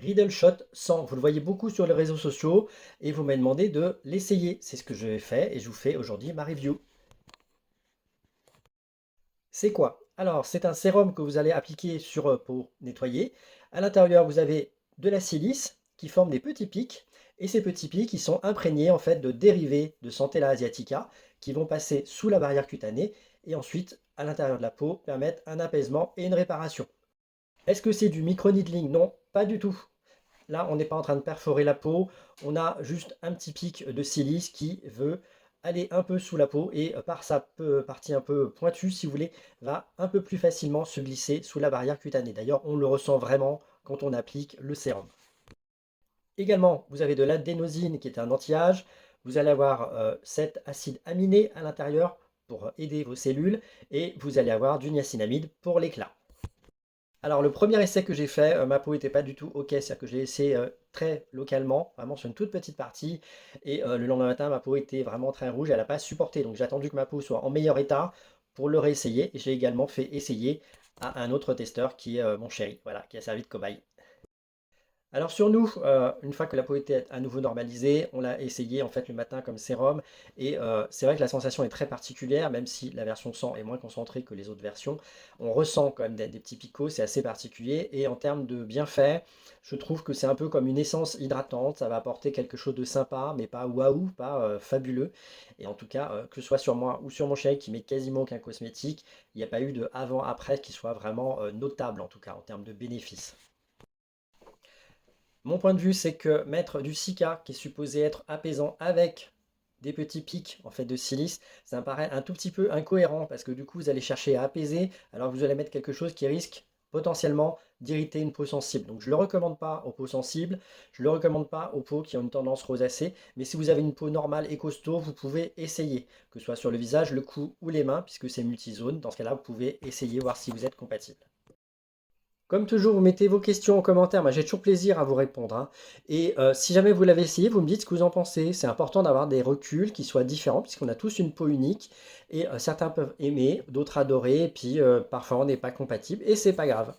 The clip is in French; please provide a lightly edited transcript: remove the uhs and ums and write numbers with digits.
Riddle Shot 100. Vous le voyez beaucoup sur les réseaux sociaux et vous m'avez demandé de l'essayer. C'est ce que je fais et je vous fais aujourd'hui ma review. C'est quoi? Alors, c'est un sérum que vous allez appliquer sur pour nettoyer. À l'intérieur, vous avez de la silice qui forme des petits pics. Et ces petits pics, ils sont imprégnés en fait de dérivés de Centella asiatica qui vont passer sous la barrière cutanée et ensuite à l'intérieur de la peau permettre un apaisement et une réparation. Est-ce que c'est du micro-needling? Non, pas du tout. Là, on n'est pas en train de perforer la peau, on a juste un petit pic de silice qui veut aller un peu sous la peau et par sa partie un peu pointue, si vous voulez, va un peu plus facilement se glisser sous la barrière cutanée. D'ailleurs, on le ressent vraiment quand on applique le sérum. Également, vous avez de l'adénosine qui est un anti-âge. Vous allez avoir cet acide aminé à l'intérieur pour aider vos cellules et vous allez avoir du niacinamide pour l'éclat. Alors le premier essai que j'ai fait, ma peau était pas du tout OK, c'est-à-dire que j'ai essayé, très localement, vraiment sur une toute petite partie et le lendemain matin, ma peau était vraiment très rouge, elle a pas supporté. Donc j'ai attendu que ma peau soit en meilleur état pour le réessayer et j'ai également fait essayer à un autre testeur qui est, mon chéri, voilà, qui a servi de cobaye. Alors sur nous, une fois que la peau était à nouveau normalisée, on l'a essayé en fait le matin comme sérum et c'est vrai que la sensation est très particulière, même si la version 100 est moins concentrée que les autres versions. On ressent quand même des petits picots, c'est assez particulier et en termes de bienfaits, je trouve que c'est un peu comme une essence hydratante, ça va apporter quelque chose de sympa, mais pas waouh, pas fabuleux. Et en tout cas, que ce soit sur moi ou sur mon chéri qui met quasiment aucun cosmétique, il n'y a pas eu de avant-après qui soit vraiment notable en tout cas en termes de bénéfices. Mon point de vue, c'est que mettre du cica, qui est supposé être apaisant, avec des petits pics en fait de silice, ça me paraît un tout petit peu incohérent parce que du coup, vous allez chercher à apaiser alors que vous allez mettre quelque chose qui risque potentiellement d'irriter une peau sensible. Donc je ne le recommande pas aux peaux sensibles, je ne le recommande pas aux peaux qui ont une tendance rosacée, mais si vous avez une peau normale et costaud, vous pouvez essayer, que ce soit sur le visage, le cou ou les mains, puisque c'est multizone. Dans ce cas-là, vous pouvez essayer, voir si vous êtes compatible. Comme toujours, vous mettez vos questions en commentaire, moi j'ai toujours plaisir à vous répondre, hein. Et si jamais vous l'avez essayé, vous me dites ce que vous en pensez. C'est important d'avoir des reculs qui soient différents, puisqu'on a tous une peau unique. Et certains peuvent aimer, d'autres adorer, et puis parfois on n'est pas compatible, et c'est pas grave.